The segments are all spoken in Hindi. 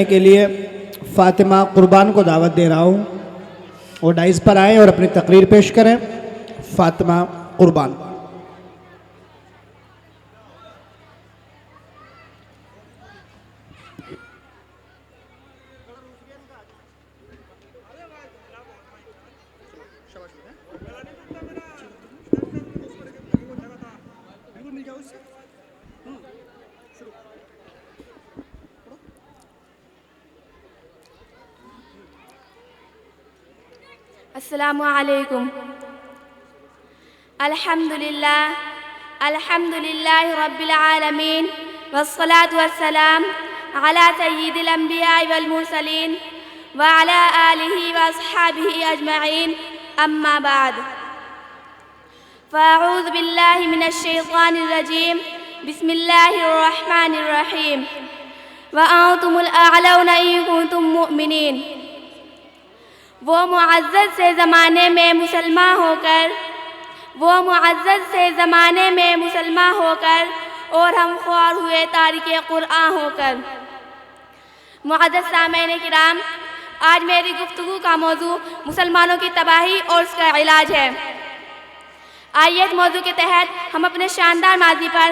के लिए फातिमा कुर्बान को दावत दे रहा हूँ। वो डाइस पर आए और अपनी तकरीर पेश करें। फातिमा कुर्बान। अस्सलामु अलैकुम। अल्हम्दुलिल्लाह रब्बिल आलमीन वस्सलातु वस्सलाम अला सय्यिदिल अंबिया वल मुरसलीन व अला आलिहि व अस्हाबिहि अजमईन, अम्मा बाद। फ़अऊज़ु बिल्लाहि मिनश शैतानिर रजीम, बिस्मिल्लाहिर रहमानिर रहीम। व अंतुमुल अअलौना इन कुंतुम मुमिनीन। वो मुअज़्ज़ज़ से ज़माने में मुसलमान होकर और हम ख्वार हुए तारिके कुरआन होकर। मुअज़्ज़ज़ सामईन किराम, आज मेरी गुफ्तगू का मौजू मुसलमानों की तबाही और उसका इलाज है। आइए इस मौजू के तहत हम अपने शानदार माज़ी पर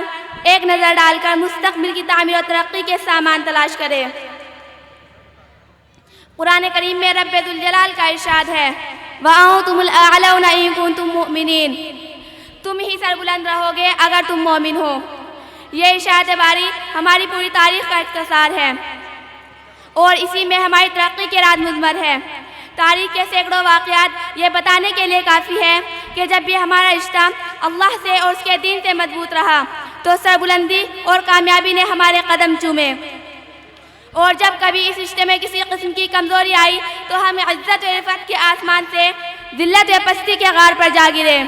एक नज़र डालकर मुस्तक़बिल की तामीर और तरक्की के सामान तलाश करें। कुरान करीम में रब्बे दुल जलाल का इरशाद है, वअंतुमुल अअलौना इन कुंतुम मुमिनीन। तुम ही सरबुलंद रहोगे अगर तुम मोमिन हो। ये इरशाद बारी हमारी पूरी तारीख़ का इख्तिसार है और इसी में हमारी तरक्की के राज मुज़मर है। तारीख़ के सैकड़ों वाक़यात ये बताने के लिए काफ़ी है कि जब भी हमारा रिश्ता अल्लाह से और उसके दीन से मजबूत रहा तो सरबुलंदी और कामयाबी ने हमारे कदम चूमे, और जब कभी इस रिश्ते में किसी किस्म की कमज़ोरी आई तो हम इज़्ज़त व रिफ़त के आसमान से ज़िल्लत व पस्ती के गार पर जा गिरे।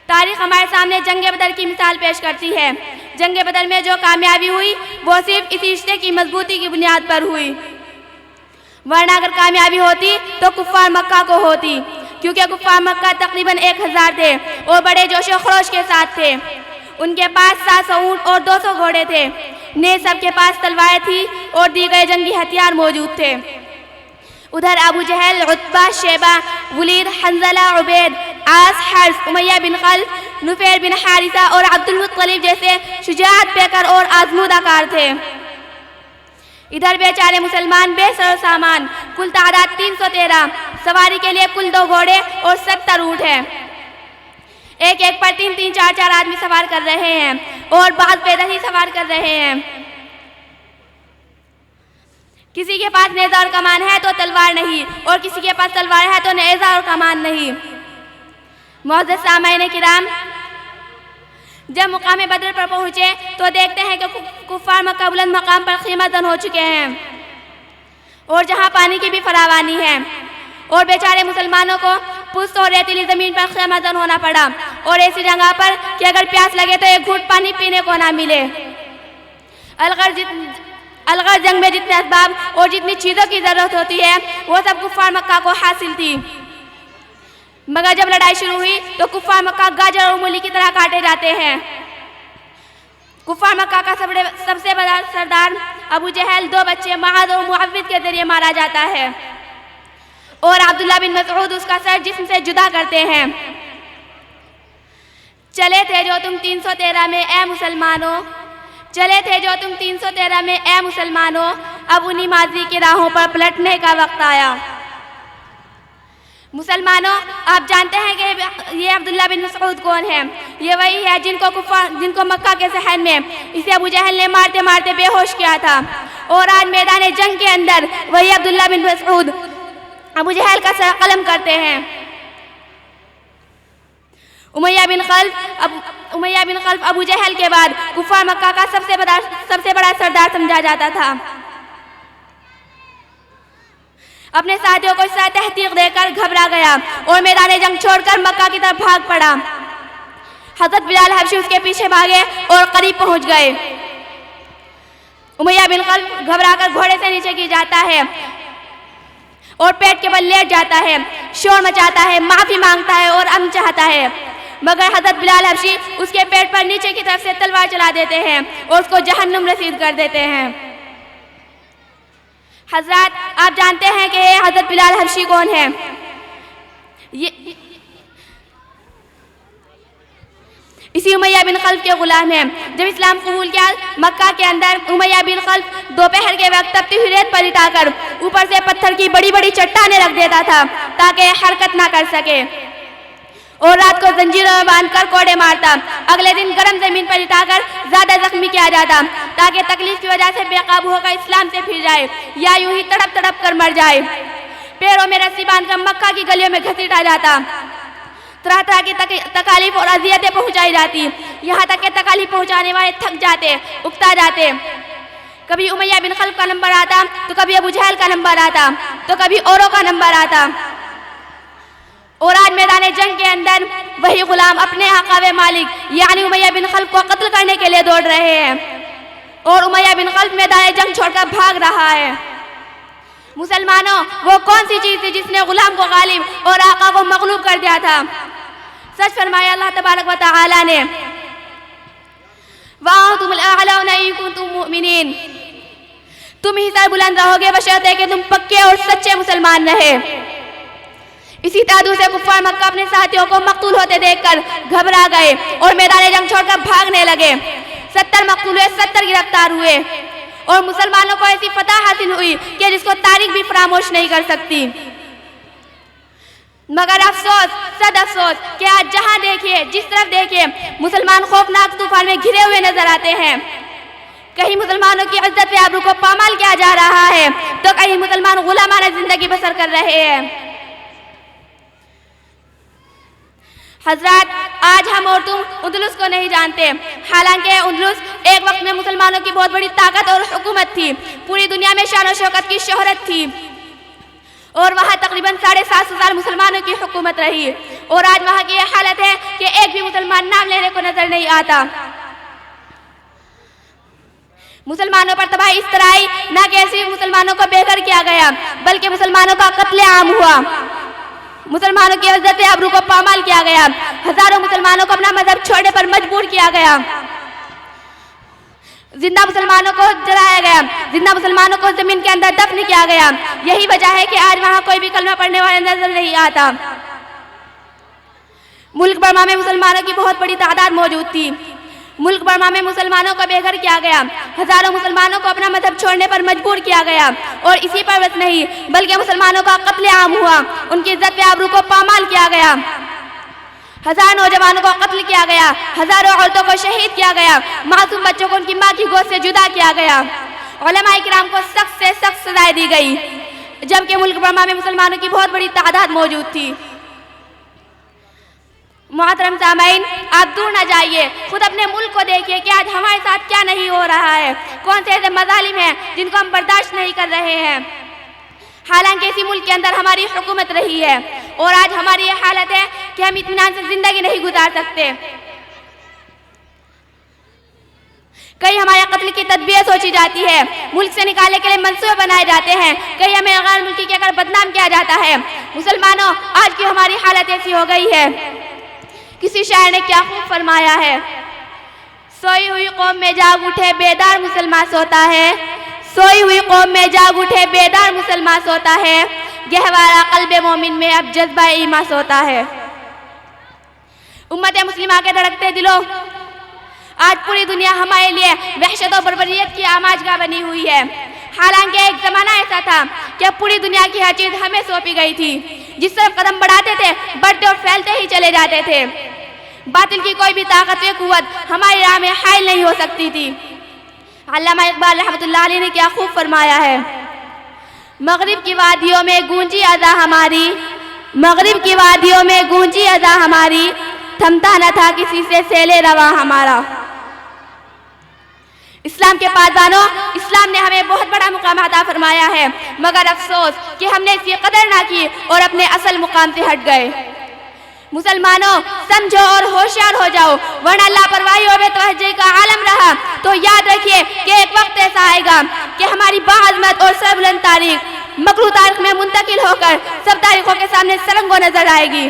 तारीख़ हमारे सामने जंग बदर की मिसाल पेश करती है। जंग बदर में जो कामयाबी हुई वो सिर्फ इसी रिश्ते की मजबूती की बुनियाद पर हुई, वरना अगर कामयाबी होती तो कुफ़ार मक्का को होती, क्योंकि कुफ़ार मक्का तकरीबन 1000 थे और बड़े जोश व खरोश के साथ थे। उनके पास 700 ऊँट और 200 घोड़े थे। ने सबके पास तलवारें थी और दीगर जंगी हथियार मौजूद थे। उधर अबू जहल, उतबा, शेबा, वलीद, हंज़ला, उबैद, आस, हर्ष, उमैया बिन खल्फ, नुफैर बिन हारिसा और अब्दुल मुत्तलिब जैसे शुजाअत पेकर और आज़मूदाकार थे। इधर बेचारे मुसलमान बेसर सामान, कुल तादाद 313, सवारी के लिए कुल 2 घोड़े और 70 ऊँट हैं। एक एक पर 3-3, 4-4 आदमी सवार कर रहे हैं और बाद पैदल ही सवार कर रहे हैं। किसी के पास नेज़ा और कमान है तो तलवार नहीं, और किसी के पास तलवार है तो नेज़ा और कमान नहीं। मुअज़्ज़ज़ सामईन किराम, जब मुकाम बदर पर पहुँचे तो देखते हैं कि कुफ़ार मक्का बुलंद मकाम पर ख़ीमतन हो चुके हैं और जहाँ पानी की भी फरावानी है, और बेचारे मुसलमानों को पुस्त और रेतीली ज़मीन पर ख़ीमतन होना पड़ा, और ऐसी जगह पर कि अगर प्यास लगे तो एक घूंट पानी पीने को ना मिले। अलगर जंग में जितने असबाब और जितनी चीज़ों की ज़रूरत होती है वो सब कुफ़ार मक्का को हासिल थी, मगर जब लड़ाई शुरू हुई तो कुफ़ार मक्का गाजर और मूली की तरह काटे जाते हैं। कुफ़ार मक्का का सबसे बड़ा सरदार अबू जहल 2 बच्चे मआद और मुअव्विद के ज़रिए मारा जाता है, और अब्दुल्ला बिन मसऊद उसका सर जिस्म से जुदा करते हैं। चले थे जो तुम 313 में ए मुसलमानों, चले थे जो तुम 313 में ए मुसलमानों, अब उन्हीं माजी की राहों पर पलटने का वक्त आया। मुसलमानों, आप जानते हैं कि ये अब्दुल्ला बिन मसऊद कौन है? ये वही है जिनको मक्का के शहर में इसे अबू जहल ने मारते मारते बेहोश किया था, और आज मैदान जंग के अंदर वही अब्दुल्ला बिन मसऊद अबू जहल का सर कलम करते हैं। उमैया बिन खल्फ अबू जहल के बाद कुफ़ार मक्का का सबसे बड़ा सरदार समझा जाता था। अपने साथियों को इस तरह तहकीक देकर घबरा गया और मैदान जंग छोड़कर मक्का की तरफ भाग पड़ा। हज़रत बिलाल हबशी उसके पीछे भागे और करीब पहुंच गए। उमैया बिन खल्फ घबराकर घोड़े से नीचे गिर जाता है और पेट के बल लेट जाता है, शोर मचाता है, माफ़ी मांगता है और अमन चाहता है, मगर हज़रत बिलाल हबशी उसके पेट पर नीचे की तरफ से तलवार चला देते हैं और उसको जहन्नुम रसीद कर देते हैं। हजरत, आप जानते हैं कि हजरत बिलाल हबशी कौन है? इसी उमैया बिन खल्फ के गुलाम हैं। जब इस्लाम कबूल किया, मक्का के अंदर उमैया बिन खल्फ दोपहर के वक्त तपती हुई रेत पर लिटाकर ऊपर से पत्थर की बड़ी बड़ी चट्टानें रख देता था ताकि हरकत ना कर सके, और रात को जंजीरों में बांधकर कोड़े मारता। अगले दिन गर्म जमीन पर लिटाकर ज्यादा जख्मी किया जाता ताकि तकलीफ की वजह से बेकाबू होकर इस्लाम से फिर जाए या यूं ही तड़प तड़प कर मर जाए। पैरों में रस्सी बांधकर मक्का की गलियों में घसीटा जाता। तरह तरह की तकालीफ और अजियतें पहुंचाई जाती, यहाँ तक कि तकालीफ पहुंचाने वाले थक जाते, उकता जाते। कभी उमैया बिन खल्फ का नंबर आता तो कभी अबू जहल का नंबर आता तो कभी औरों का नंबर आता। और आज मैदान जंग के अंदर वही गुलाम अपने आका व मालिक यानी उमैया बिन खल्फ को कत्ल करने के लिए दौड़ रहे हैं, और उमैया बिन खल्फ मैदान जंग छोड़कर भाग रहा है। मुसलमानों, वो कौन सी चीज थी जिसने गुलाम को गालिब और आका को मगलूब कर दिया था? सच फरमाया अल्लाह तबारक व तआला ने, वअंतुमुल अअलौना इन कुंतुम मुमिनीन, तुम ही सर बुलंद रहोगे बशर्ते कि तुम पक्के और सच्चे मुसलमान रहे। इसी तादू से कुफ्फार मक्का अपने साथियों को मकतूल होते देखकर घबरा गए और मैदान जंग छोड़कर भागने लगे। 70 मकतूल हुए, 70 गिरफ्तार हुए, और मुसलमानों को ऐसी फतह हासिल हुई कि जिसको तारीख भी फरामोश नहीं कर सकती। मगर अफसोस, सद अफसोस कि आज जहां देखिए, जिस तरफ देखिए, मुसलमान खौफनाक तूफान में घिरे हुए नजर आते हैं। कहीं मुसलमानों की इज्जत व आबरू को पामाल किया जा रहा है तो कहीं मुसलमान गुलामाना जिंदगी बसर कर रहे हैं। हजरत, आज हम और तुम उंदुलुस को नहीं जानते, हालांकि उंदुलुस एक वक्त में मुसलमानों की बहुत बड़ी ताकत और हुकूमत थी। पूरी दुनिया में शान और शौकत की शोहरत थी, और वहाँ तकरीबन 750 साल मुसलमानों की हुकूमत रही। और आज वहाँ की यह हालत है कि एक भी मुसलमान नाम लेने को नजर नहीं आता। मुसलमानों पर तबाही इस तरह आई, न कि सिर्फ मुसलमानों को बेघर किया गया, बल्कि मुसलमानों का कत्ले आम हुआ। मुसलमानों की इज्जत आबरू को पामाल किया गया। हजारों मुसलमानों को अपना मजहब छोड़ने पर मजबूर किया गया। जिंदा मुसलमानों को जलाया गया, जिंदा मुसलमानों को जमीन के अंदर दफन किया गया। यही वजह है कि आज वहां कोई भी कलमा पढ़ने वाला नजर नहीं आता। मुल्क बर्मा में मुसलमानों की बहुत बड़ी तादाद मौजूद थी। मुल्क बर्मा में मुसलमानों को बेघर किया गया, हजारों मुसलमानों को अपना मजहब छोड़ने पर मजबूर किया गया, और इसी पर बस नहीं बल्कि मुसलमानों का कत्ले आम हुआ, उनकी इज्जत व आबरू को पामाल किया गया। हजार नौजवानों को कत्ल किया गया, हजारों औरतों को शहीद किया गया, मासूम बच्चों को उनकी माँ की गोद से जुदा किया गया। उलमाए किराम को सख्त से सख्त सजाएं दी गई, जबकि मुल्क बर्मा में मुसलमानों की बहुत बड़ी तादाद मौजूद थी। मोहतरम सामाईन, आप दूर न जाइए, खुद अपने मुल्क को देखिए कि आज हमारे साथ क्या नहीं हो रहा है, कौन से ऐसे मजालिम हैं जिनको हम बर्दाश्त नहीं कर रहे हैं। हालांकि इसी मुल्क के अंदर हमारी हुकूमत रही है, और आज हमारी ये हालत है कि हम इत्मीनान से जिंदगी नहीं गुजार सकते। कई हमारे कत्ल की तदबीर सोची जाती है, मुल्क से निकालने के लिए मंसूबे बनाए जाते हैं, कई हमें गैर मुल्की कहकर बदनाम किया जाता है। मुसलमानों, आज की हमारी हालत ऐसी हो गई है। किसी शायर ने क्या खूब फरमाया है, सोई हुई कौम में जाग उठे बेदार मुसलमान सोता है, सोई हुई कौम में जाग उठे बेदार मुसलमान सोता है, गहवारा कल्बे मोमिन में अब जज्बा ईमान सोता है। उम्मत मुस्लिमा के धड़कते दिलों, आज पूरी दुनिया हमारे लिए वहशत और बर्बरियत की आमाजगाह बनी हुई है। हालांकि एक जमाना ऐसा था कि पूरी दुनिया की हर चीज हमें सौंपी गई थी, जिस तरफ कदम बढ़ाते थे बढ़ते और फैलते ही चले जाते थे। बातिल की कोई भी ताकत व कुव्वत हमारी राह में हाइल नहीं हो सकती थी। अल्लामा इकबाल रहमतुल्लाह अलैह ने क्या खूब फरमाया है, मगरिब की वादियों में गूंजी अज़ा हमारी, मगरिब की वादियों में गूंजी अज़ा हमारी, थमता न था किसी से सेले रवा हमारा। इस्लाम के पासदानों, इस्लाम ने हमें बहुत बड़ा मुकाम अता फरमाया है, मगर अफसोस कि हमने इसकी कदर ना की और अपने असल मुकाम से हट गए। मुसलमानों, समझो और होशियार हो जाओ, वरना लापरवाही और बेतवज्जही का आलम रहा तो याद रखिए कि एक वक्त ऐसा आएगा कि हमारी बाअज़मत और सरबुलंद तारीख मकरू तारीख में मुंतकिल होकर सब तारीखों के सामने सरंगो नजर आएगी।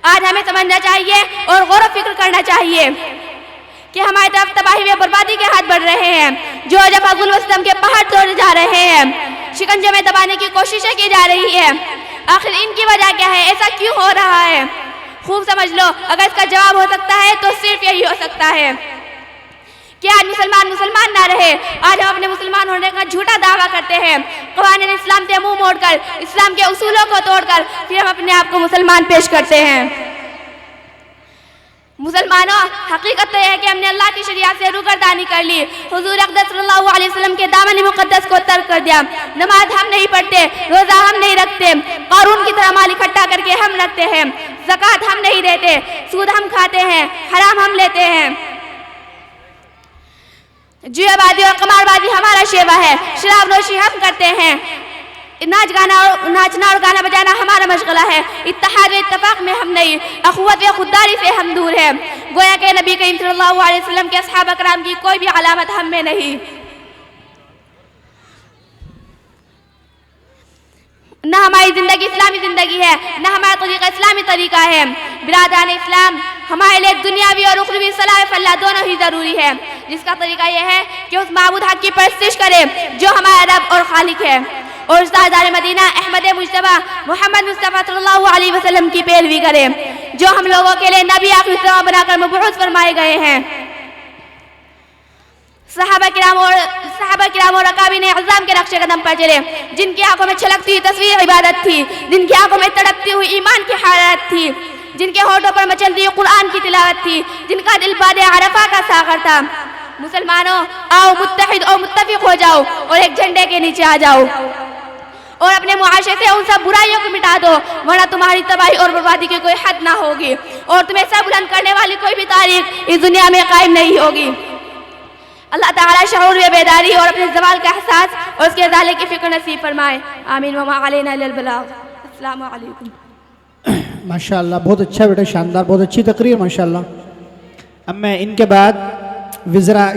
आज हमें समझना चाहिए और गौर व फिक्र करना चाहिए कि हमारी तरफ तबाही व बर्बादी के हाथ बढ़ रहे हैं, जो जफा गुल व सितम के पहाड़ तोड़े जा रहे हैं। शिकंजे में दबाने की कोशिशें की जा रही है। आखिर इनकी वजह क्या है, ऐसा क्यों हो रहा है? खूब समझ लो, अगर इसका जवाब हो सकता है तो सिर्फ यही हो सकता है कि आज मुसलमान ना रहे। आज हम अपने मुसलमान होने का झूठा दावा करते हैं, क़वानीन इस्लाम से मुंह मोड़कर, इस्लाम के उसूलों को तोड़कर फिर हम अपने आप को मुसलमान पेश करते हैं। मुसलमानों, हकीकत तो यह है कि हमने अल्लाह की शरीयत से रुगरदानी कर ली, हुजूर अक़दस सल्लल्लाहु अलैहि वसल्लम के दामन मुक़द्दस को तर्क कर दिया। नमाज हम नहीं पढ़ते, रोज़ा हम नहीं रखते, क़ारून की तरह माल इकट्ठा करके हम रखते हैं, ज़कात हम नहीं देते, सूद हम खाते हैं, हराम हम लेते हैं, जुएबाजी और कमारबाजी हमारा शेवा है, शराब नोशी हम करते हैं, नाचना और गाना बजाना हमारा मशगला है। इत्तेहाद व इत्तफाक में हम नहीं, अखुवत व खुददारी से हम दूर हैं। गोया के नबी करीम सल्लल्लाहु अलैहि वसल्लम के असहाब अकराम की कोई भी अलामत हम में नहीं। न हमारी ज़िंदगी इस्लामी ज़िंदगी है, न हमारा तरीक़ा इस्लामी तरीक़ा है। बिरादरान इस्लाम, हमारे लिए दुनियावी और उखरवी सलाह फलाह दोनों ही ज़रूरी है, जिसका तरीक़ा यह है कि उस माबूद हक़ की परस्तिश करें जो हमारा रब और खालिक है, और ताजदार मदीना अहमद मुज्तबा मोहम्मद मुस्तफ़ा सल्लल्लाहु अलैहि वसल्लम की पैरवी करें, जो हम लोगों के लिए नबी आखिरी समा बनाकर मबऊस फरमाए गए हैं। सहाबा किराम और अकाबिन अज़्ज़ाम के नक्शे कदम पर चले, जिनकी आंखों में छलकती हुई तस्वीर इबादत थी, जिनकी आंखों में तड़पती हुई ईमान की हरारत थी, जिनके होठों पर मचलती हुई कुरान की तिलावत थी, जिनका दिल बादे अरफा का सागर था। मुसलमानों, आओ मुत्तहिद और मुत्तफिक हो जाओ और एक झंडे के नीचे आ जाओ और अपने मुआशरे से उन सब बुराइयों को मिटा दो, वरना तुम्हारी तबाही और बर्बादी की कोई हद ना होगी और तुम्हें सब बुलंद करने वाली कोई भी तारीख इस दुनिया में कायम नहीं होगी। अल्लाह ताला शऊर व बेदारी और अपने ज़वाल का एहसास और उसके ज़ाले की फ़िक्र नसीब फरमाए। आमीन व मा अलैना इल्लल बलाग। अस्सलामु अलैकुम। माशाअल्लाह, बहुत अच्छा बेटा, शानदार, बहुत अच्छी तकरीर माशाअल्लाह। अब मैं इनके बाद विज़रा